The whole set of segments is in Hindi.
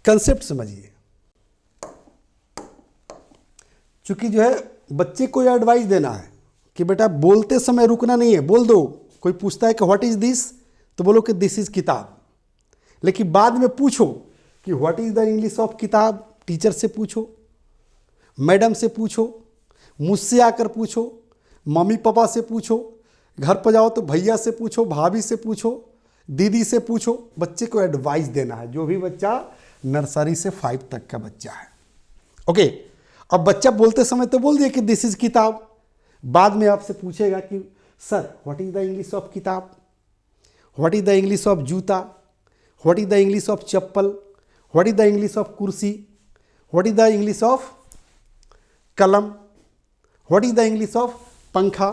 कंसेप्ट समझिए। चूंकि जो है बच्चे को यह एडवाइस देना है कि बेटा बोलते समय रुकना नहीं है, बोल दो। कोई पूछता है कि व्हाट इज दिस, तो बोलो कि दिस इज किताब। लेकिन बाद में पूछो कि what is the English of किताब, टीचर से पूछो, मैडम से पूछो, मुझसे आकर पूछो, मम्मी पापा से पूछो, घर पर जाओ तो भैया से पूछो, भाभी से पूछो, दीदी से पूछो। बच्चे को एडवाइस देना है, जो भी बच्चा नर्सरी से 5 तक का बच्चा है। ओके, अब बच्चा बोलते समय तो बोल दिया कि दिस इज किताब। बाद में आपसे पूछेगा कि sir what is the English of kitab, what is the English of joota, what is the English of chappal, what is the English of kursi, what is the English of kalam, what is the English of pankha,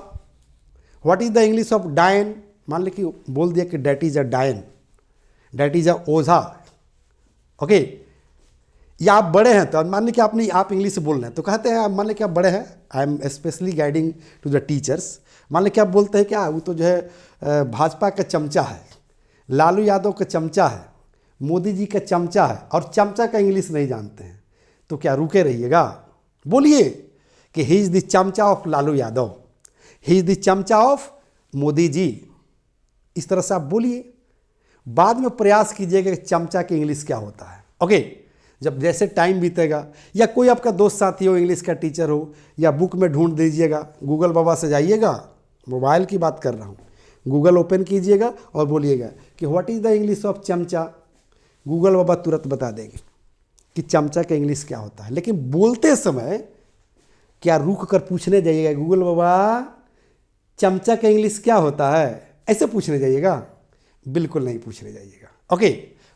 what is the English of dayan. मान ली कि बोल दिया कि डैट इज अ डायन, that is a Ojha. Okay, या आप बड़े हैं तो मान ली कि आप इंग्लिश बोल रहे हैं तो कहते हैं, मान ली कि आप बड़े हैं, I am specially guiding to the teachers. मान ली कि आप बोलते हैं क्या, वो तो जो है भाजपा का चमचा है, लालू यादव का चमचा है, मोदी जी का चमचा है, और चमचा का इंग्लिश नहीं जानते हैं, तो क्या रुके रहिएगा? बोलिए कि ही इज़ द चमचा of Lalu Yadav, he is the चमचा ऑफ मोदी जी। इस तरह से आप बोलिए। बाद में प्रयास कीजिएगा कि चमचा की इंग्लिश क्या होता है। ओके, जब जैसे टाइम बीतेगा, या कोई आपका दोस्त साथी हो, इंग्लिश का टीचर हो, या बुक में ढूंढ दीजिएगा, गूगल बाबा से जाइएगा, मोबाइल की बात कर रहा हूँ, गूगल ओपन कीजिएगा और बोलिएगा कि what is the English of चमचा। गूगल बाबा तुरंत बता देंगे कि चमचा का इंग्लिश क्या होता है। लेकिन बोलते समय क्या रुक कर पूछने जाइएगा, गूगल बाबा चमचा का इंग्लिश क्या होता है, ऐसे पूछने जाइएगा? बिल्कुल नहीं पूछने जाइएगा। ओके,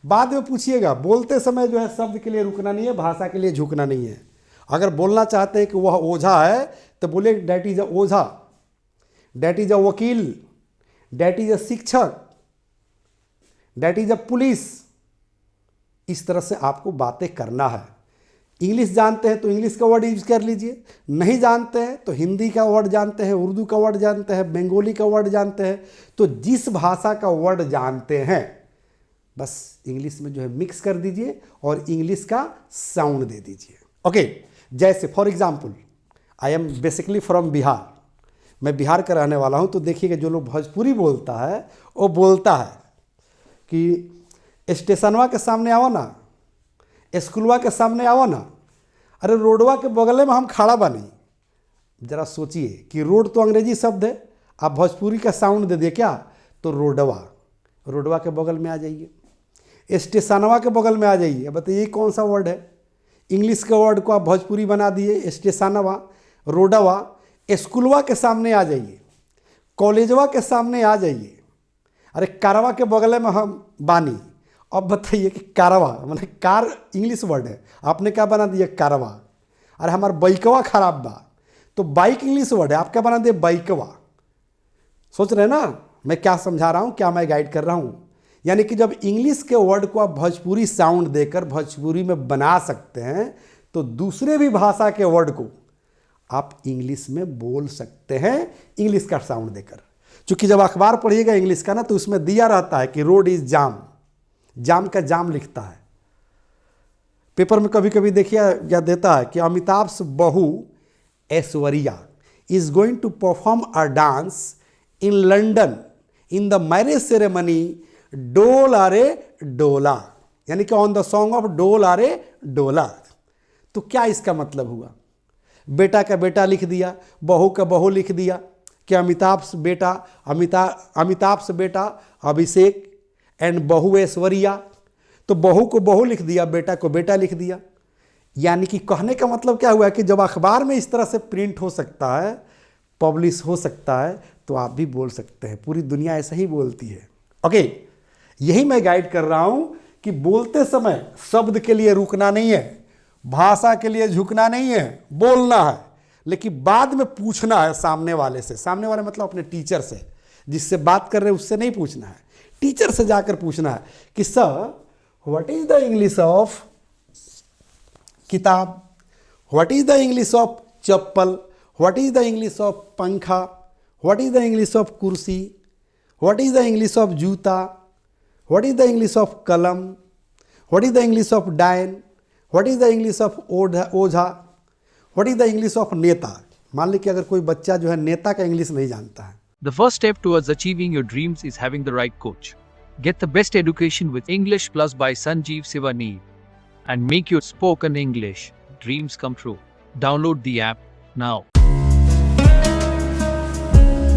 बाद में पूछिएगा। बोलते समय जो है शब्द के लिए रुकना नहीं है, भाषा के लिए झुकना नहीं है। अगर बोलना चाहते हैं कि वह ओझा है तो बोले that is a Ojha, that is a वकील, डैट इज अ शिक्षक, डैट इज अ पुलिस। इस तरह से आपको बातें करना है। इंग्लिश जानते हैं तो इंग्लिश का वर्ड यूज कर लीजिए, नहीं जानते हैं तो हिंदी का वर्ड जानते हैं, उर्दू का वर्ड जानते हैं, बंगाली का वर्ड जानते हैं, तो जिस भाषा का वर्ड जानते हैं बस इंग्लिश में जो है मिक्स कर दीजिए और इंग्लिश का साउंड दे दीजिए। ओके, जैसे for example I am basically from Bihar, मैं बिहार का रहने वाला हूं। तो देखिएगा जो लोग भोजपुरी बोलता है वो बोलता है कि स्टेशनवा के सामने आओ ना, स्कूलवा के सामने आओ ना, अरे रोडवा के बगले में हम खड़ा बानी। जरा सोचिए कि रोड तो अंग्रेजी शब्द है, आप भोजपुरी का साउंड दे दिए क्या, तो रोडवा, रोडवा के बगल में आ जाइए, स्टेशनवा के बगल में आ जाइए। बताइए कौन सा वर्ड है? इंग्लिश के वर्ड को आप भोजपुरी बना दिए, स्टेशनवा, रोडवा। स्कूलवा के सामने आ जाइए, कॉलेजवा के सामने आ जाइए, अरे कारवा के बगल में हम बानी। अब बताइए कि कारवा मतलब कार इंग्लिश वर्ड है, आपने क्या बना दिया? कारवा। अरे हमारा बाइकवा खराब बा, तो बाइक इंग्लिश वर्ड है, आप क्या बना दिए? बाइकवा। सोच रहे हैं ना मैं क्या समझा रहा हूँ, क्या मैं गाइड कर रहा हूँ? यानी कि जब इंग्लिश के वर्ड को आप भोजपुरी साउंड देकर भोजपुरी में बना सकते हैं तो दूसरे भी भाषा के वर्ड को आप इंग्लिश में बोल सकते हैं इंग्लिश का साउंड देकर। क्योंकि जब अखबार पढ़िएगा इंग्लिश का ना तो उसमें दिया रहता है कि रोड इज जाम, जाम का जाम लिखता है। पेपर में कभी कभी देखिए क्या देता है कि अमिताभ बहू Aishwarya is going to perform a dance in London in the marriage ceremony डोल आरे डोला, यानी कि ऑन द सॉन्ग ऑफ डोल आरे डोला। तो क्या इसका मतलब हुआ? बेटा का बेटा लिख दिया, बहू का बहू लिख दिया कि अमिताभ से बेटा अभिषेक एंड बहू ऐश्वर्या, तो बहू को बहू लिख दिया, बेटा को बेटा लिख दिया। यानी कि कहने का मतलब क्या हुआ कि जब अखबार में इस तरह से प्रिंट हो सकता है, पब्लिश हो सकता है, तो आप भी बोल सकते हैं। पूरी दुनिया ऐसा ही बोलती है। ओके, यही मैं गाइड कर रहा हूं कि बोलते समय शब्द के लिए रुकना नहीं है, भाषा के लिए झुकना नहीं है, बोलना है, लेकिन बाद में पूछना है सामने वाले से। सामने वाले मतलब अपने टीचर से, जिससे बात कर रहे हैं उससे नहीं पूछना है, टीचर से जाकर पूछना है कि sir what is the English of kitab, what is the English of chappal, what is the English of pankha, what is the English of kursi, what is the English of joota, what is the English of kalam, what is the English of dayan, what is the English of ojha, what is the English of neta. मान लीजिए कि अगर कोई बच्चा जो है नेता का इंग्लिश नहीं जानता है। The first step towards achieving your dreams is having the right coach. Get the best education with English Plus by Sanjeev Sivaneer and make your spoken English dreams come true. Download the app now.